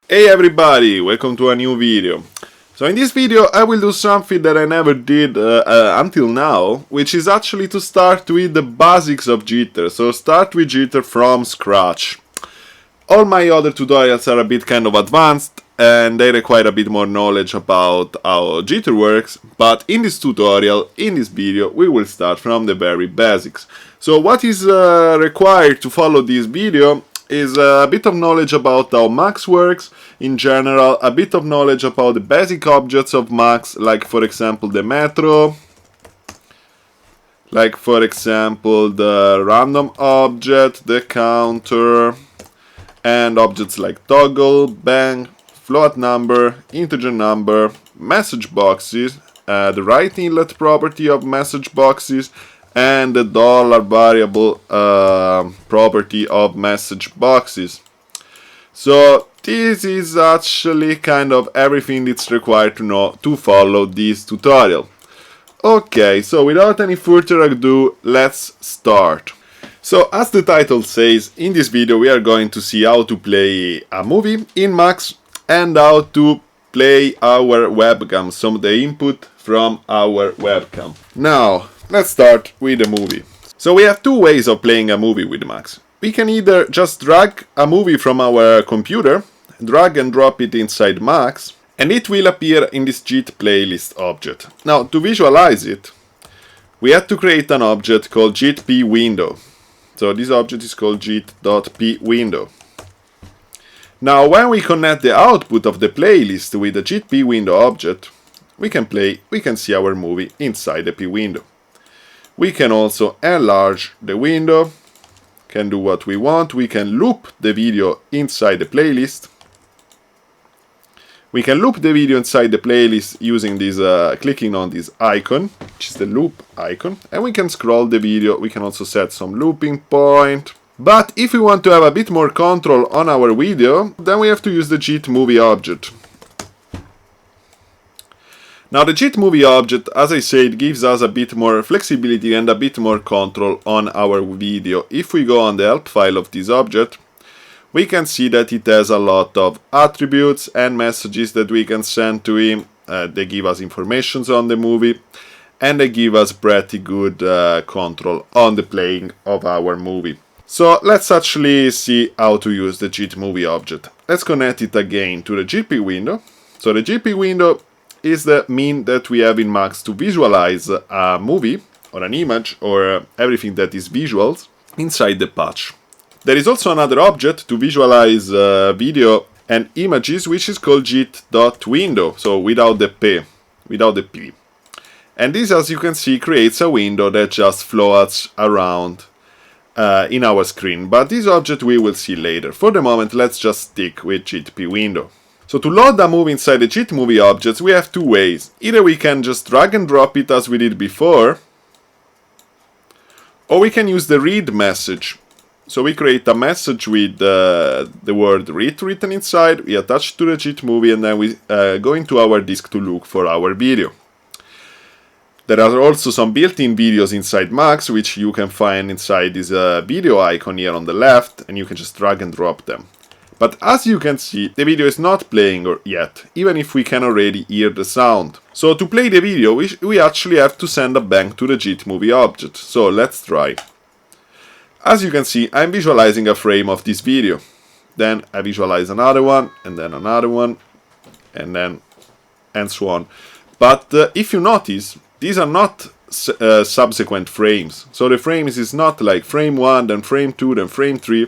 Hey everybody, welcome to a new video. So in this video I will do something that I never did until now, which is actually to start with the basics of Jitter, so start with Jitter from scratch. All my other tutorials are a bit kind of advanced and they require a bit more knowledge about how Jitter works, but in this tutorial, in this video, we will start from the very basics. So what is required to follow this video is a bit of knowledge about how Max works in general, a bit of knowledge about the basic objects of Max, like for example the metro, like for example the random object, the counter, and objects like toggle, bang, float number, integer number, message boxes, the write inlet property of message boxes, and the dollar variable property of message boxes. So this is actually kind of everything that's required to know to follow this tutorial. Okay, so without any further ado, let's start. So as the title says, in this video we are going to see how to play a movie in Max and how to play our webcam, so the input from our webcam. Now, let's start with the movie. So we have two ways of playing a movie with Max. We can either just drag a movie from our computer, drag and drop it inside Max, and it will appear in this Jit playlist object. Now, to visualize it, we have to create an object called jit.p-window. So this object is called jit.p-window. Now, when we connect the output of the playlist with the jit.p-window object, we can see our movie inside the p-window. We can also enlarge the window, can do what we want, we can loop the video inside the playlist. We can loop the video inside the playlist using this, clicking on this icon, which is the loop icon, and we can scroll the video. We can also set some looping point. But if we want to have a bit more control on our video, then we have to use the Jit movie object. Now the Jit movie object, as I said, gives us a bit more flexibility and a bit more control on our video. If we go on the help file of this object, we can see that it has a lot of attributes and messages that we can send to him. They give us information on the movie and they give us pretty good control on the playing of our movie. So let's actually see how to use the Jit movie object. Let's connect it again to the GP window. So the GP window is the mean that we have in Max to visualize a movie or an image or everything that is visuals inside the patch. There is also another object to visualize video and images, which is called jit.window, so without the p. And this, as you can see, creates a window that just floats around in our screen, but this object we will see later. For the moment, let's just stick with jit.p-window. So to load a movie inside the Jit movie objects, we have two ways. Either we can just drag and drop it as we did before, or we can use the read message. So we create a message with the word read written inside, we attach it to the Jit movie, and then we go into our disk to look for our video. There are also some built-in videos inside Max, which you can find inside this video icon here on the left, and you can just drag and drop them. But as you can see, the video is not playing yet, even if we can already hear the sound. So to play the video, we actually have to send a bang to the Jit movie object. So let's try. As you can see, I'm visualizing a frame of this video. Then I visualize another one, and then another one, and so on. But if you notice, these are not subsequent frames. So the frames is not like frame 1, then frame 2, then frame 3.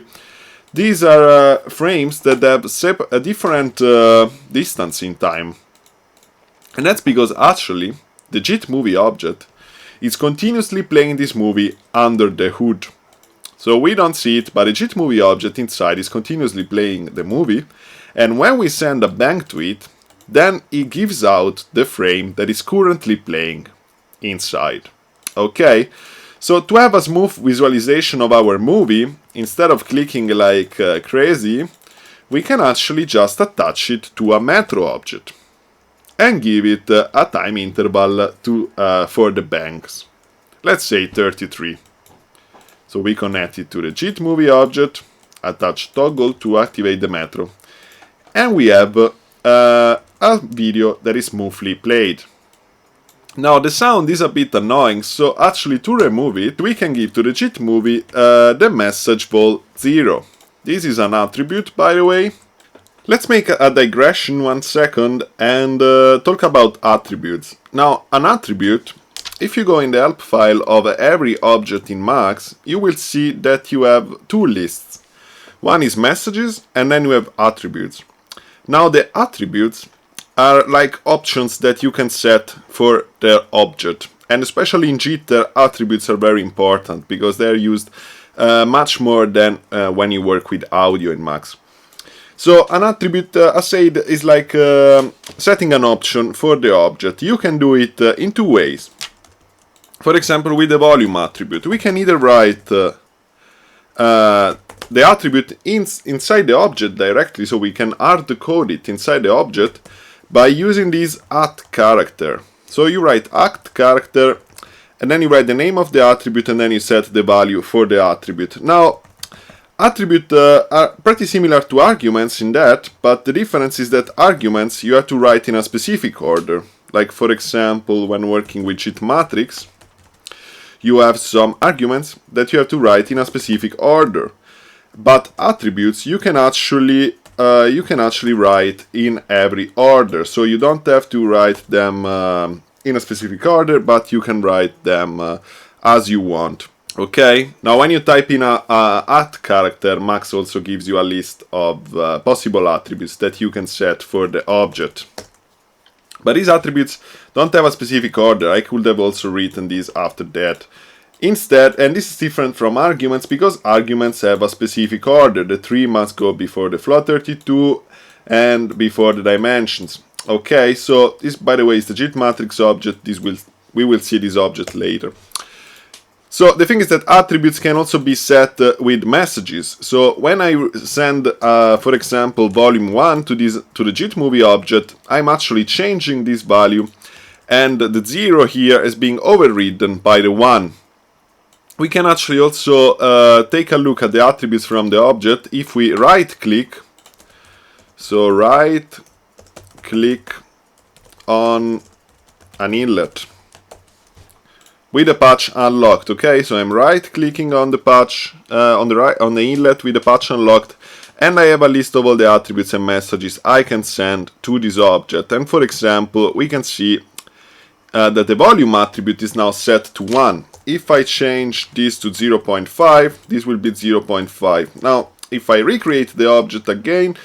These are frames that have a different distance in time. And that's because actually the Jit movie object is continuously playing this movie under the hood. So we don't see it, but the Jit movie object inside is continuously playing the movie, and when we send a bang to it, then it gives out the frame that is currently playing inside. Okay? So to have a smooth visualization of our movie, instead of clicking like crazy, we can actually just attach it to a metro object and give it a time interval for the bangs. Let's say 33. So we connect it to the Jit movie object, attach toggle to activate the metro, and we have a video that is smoothly played. Now the sound is a bit annoying, so actually to remove it, we can give to the Jit movie the message vol 0. This is an attribute, by the way. Let's make a digression 1 second and talk about attributes. Now an attribute, if you go in the help file of every object in Max, you will see that you have two lists. One is messages and then you have attributes. Now the attributes are like options that you can set for the object, and especially in Jitter, attributes are very important because they are used much more than when you work with audio in Max. So an attribute, as said, is like setting an option for the object. You can do it in two ways. For example, with the volume attribute, we can either write the attribute inside the object directly, so we can hard code it inside the object by using this at character. So you write at character, and then you write the name of the attribute, and then you set the value for the attribute. Now, attributes are pretty similar to arguments in that, but the difference is that arguments you have to write in a specific order. Like for example, when working with Jit.matrix, you have some arguments that you have to write in a specific order. But attributes you can actually write in every order, so you don't have to write them in a specific order, but you can write them as you want. Okay, now when you type in a at character, Max also gives you a list of possible attributes that you can set for the object. But these attributes don't have a specific order. I could have also written these after that. Instead, and this is different from arguments because arguments have a specific order. The 3 must go before the float 32 and before the dimensions. Okay, so this, by the way, is the Jit.matrix object. We will see this object later. So the thing is that attributes can also be set with messages. So when I send, for example, volume 1 to the Jit movie object, I'm actually changing this value, and the 0 here is being overridden by the 1. We can actually also take a look at the attributes from the object if we right-click. So right-click on an inlet with the patch unlocked. Okay, so I'm right-clicking on the patch on the inlet with the patch unlocked, and I have a list of all the attributes and messages I can send to this object. And for example, we can see that the volume attribute is now set to 1. If I change this to 0.5, this will be 0.5. Now, if I recreate the object again,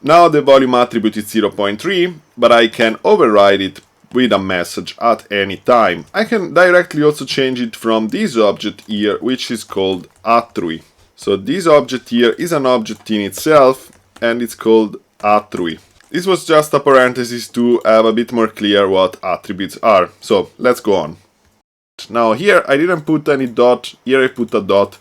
now the volume attribute is 0.3, but I can override it with a message at any time. I can directly also change it from this object here, which is called attrui. So this object here is an object in itself, and it's called attrui. This was just a parenthesis to have a bit more clear what attributes are. So let's go on. Now here I didn't put any dot, here I put a dot.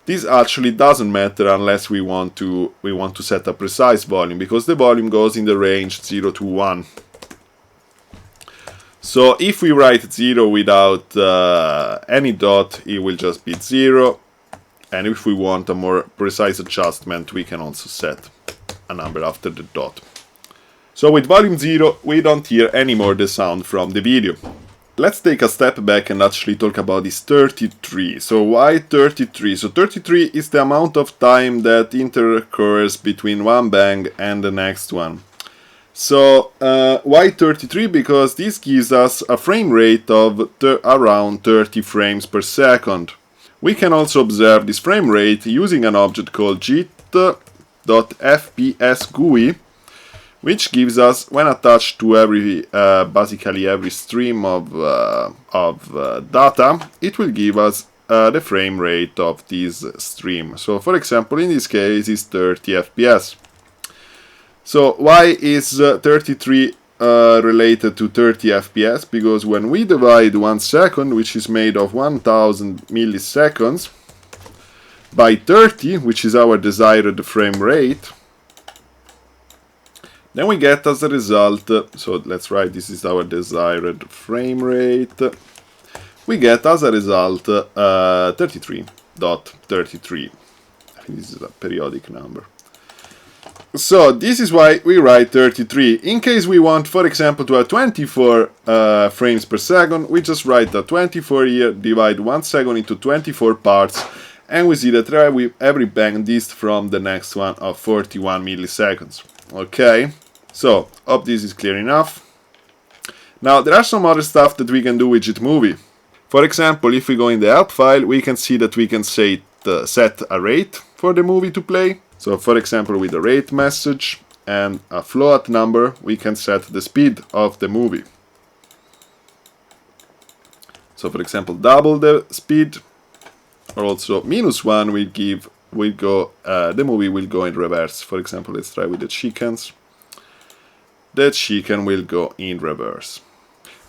This actually doesn't matter unless we want to set a precise volume, because the volume goes in the range 0 to 1. So if we write 0 without any dot, it will just be 0. And if we want a more precise adjustment, we can also set a number after the dot. So with volume 0, we don't hear anymore the sound from the video. Let's take a step back and actually talk about this 33. So why 33? So 33 is the amount of time that intercourse between one bang and the next one. So why 33? Because this gives us a frame rate of around 30 frames per second. We can also observe this frame rate using an object called jit.fps GUI, which gives us, when attached to basically every stream of data, it will give us the frame rate of this stream. So for example, in this case, it's 30 FPS. So why is 33 related to 30 FPS? Because when we divide 1 second, which is made of 1000 milliseconds, by 30, which is our desired frame rate, then we get as a result, so let's write this is our desired frame rate, we get as a result 33. jit.33. I think this is a periodic number. So this is why we write 33. In case we want, for example, to have 24 frames per second, we just write the 24 here, divide 1 second into 24 parts, and we see that every bang dist from the next one of 41 milliseconds. Okay, so hope this is clear enough. Now there are some other stuff that we can do with JitMovie. For example, if we go in the help file, we can see that we can set a rate for the movie to play. So for example, with a rate message and a float number, we can set the speed of the movie. So for example, double the speed, or also -1 the movie will go in reverse. For example, let's try with the chickens. The chicken will go in reverse.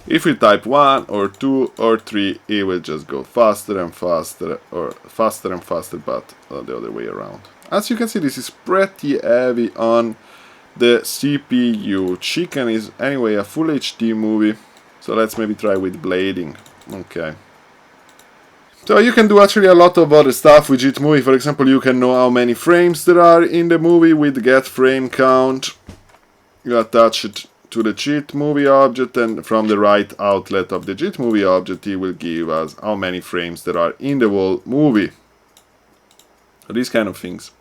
If we type 1 or 2 or 3, it will just go faster and faster, or faster and faster, but the other way around. As you can see, this is pretty heavy on the CPU. Chicken is anyway a full HD movie, so let's maybe try with blading. Okay. So you can do actually a lot of other stuff with JitMovie. For example, you can know how many frames there are in the movie with get frame count. You attach it to the JitMovie object, and from the right outlet of the JitMovie object, it will give us how many frames there are in the whole movie. These kind of things.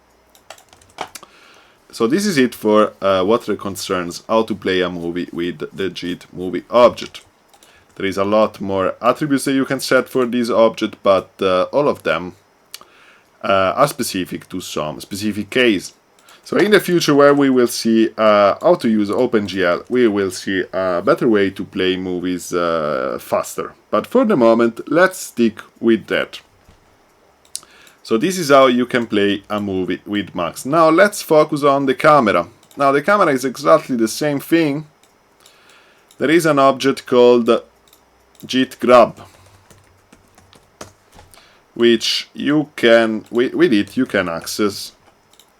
So this is it for what concerns how to play a movie with the JitMovie object. There is a lot more attributes that you can set for this object, but all of them are specific to some specific case. So in the future, where we will see how to use OpenGL, we will see a better way to play movies faster. But for the moment, let's stick with that. So this is how you can play a movie with Max. Now let's focus on the camera. Now the camera is exactly the same thing. There is an object called Jit.grab, which you can, with it you can access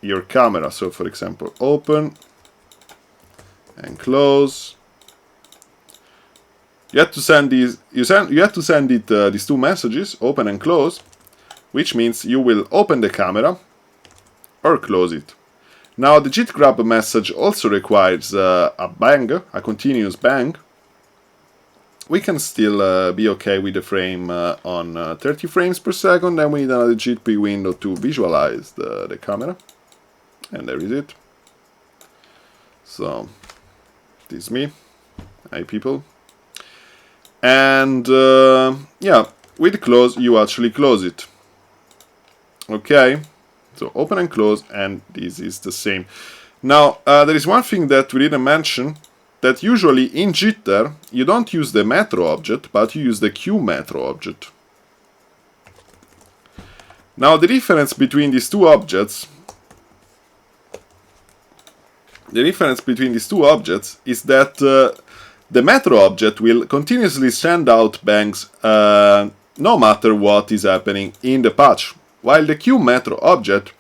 your camera. So for example, open and close. You have to send these. You have to send it these two messages, open and close, which means you will open the camera or close it. Now the Jit.grab message also requires a bang, a continuous bang. We can still be okay with the frame on 30 frames per second, then we need another JitP window to visualize the camera. And there is it. So, this is me. Hi people. And yeah, with close, you actually close it. Okay, so open and close, and this is the same. Now, there is one thing that we didn't mention, that usually in Jitter, you don't use the metro object, but you use the qmetro object. Now, the difference between these two objects, is that the metro object will continuously send out bangs no matter what is happening in the patch, while the qmetro object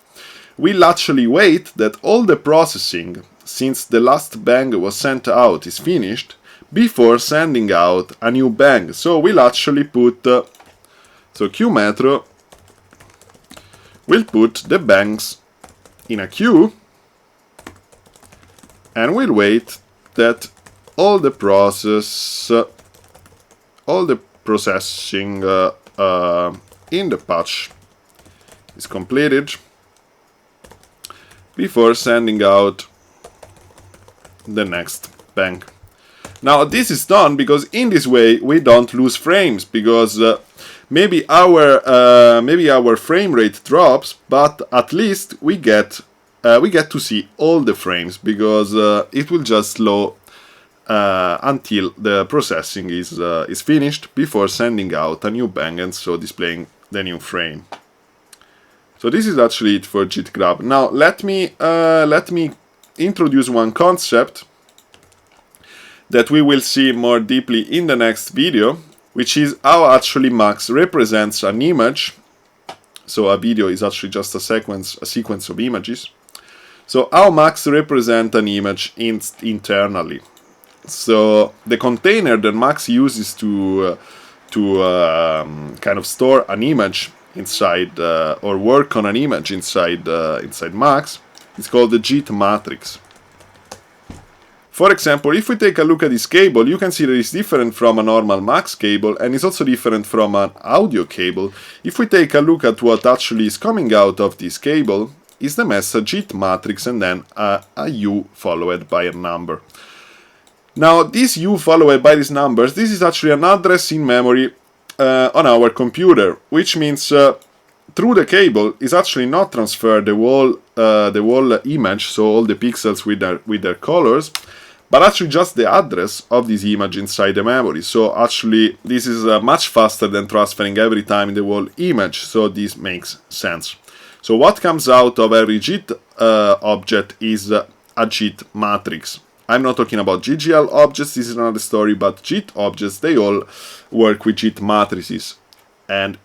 will actually wait that all the processing since the last bang was sent out is finished before sending out a new bang. So we'll actually put so qmetro will put the bangs in a queue, and we'll wait that all the processing in the patch is completed before sending out the next bang. Now this is done because in this way we don't lose frames, because maybe our frame rate drops, but at least we get to see all the frames, because it will just slow until the processing is finished before sending out a new bang and so displaying the new frame. So this is actually it for Jit.grab. Now let me introduce one concept that we will see more deeply in the next video, which is how actually Max represents an image. So a video is actually just a sequence of images. So how Max represents an image internally. So the container that Max uses to kind of store an image inside or work on an image inside inside Max is called the Jit.matrix. For example, if we take a look at this cable, you can see that it's different from a normal Max cable, and it's also different from an audio cable. If we take a look at what actually is coming out of this cable, is the message Jit.matrix and then a U followed by a number. Now, this U followed by these numbers, this is actually an address in memory on our computer, which means through the cable is actually not transferred the whole image, so all the pixels with their colors, but actually just the address of this image inside the memory. So actually this is much faster than transferring every time the whole image, so this makes sense. So what comes out of every JIT object is a JIT matrix. I'm not talking about GGL objects, this is another story, but JIT objects, they all work with JIT matrices. And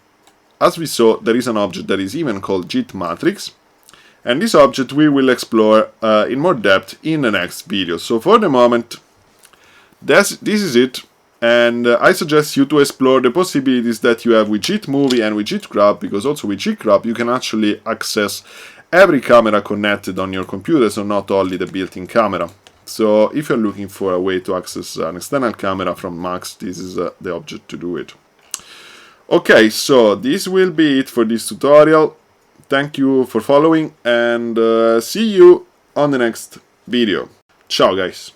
as we saw, there is an object that is even called Jit.matrix, and this object we will explore in more depth in the next video. So for the moment, this is it, and I suggest you to explore the possibilities that you have with JitMovie and with jit.grab, because also with jit.grab you can actually access every camera connected on your computer, so not only the built-in camera. So if you're looking for a way to access an external camera from Max, this is the object to do it. Okay, so this will be it for this tutorial. Thank you for following, and see you on the next video. Ciao guys!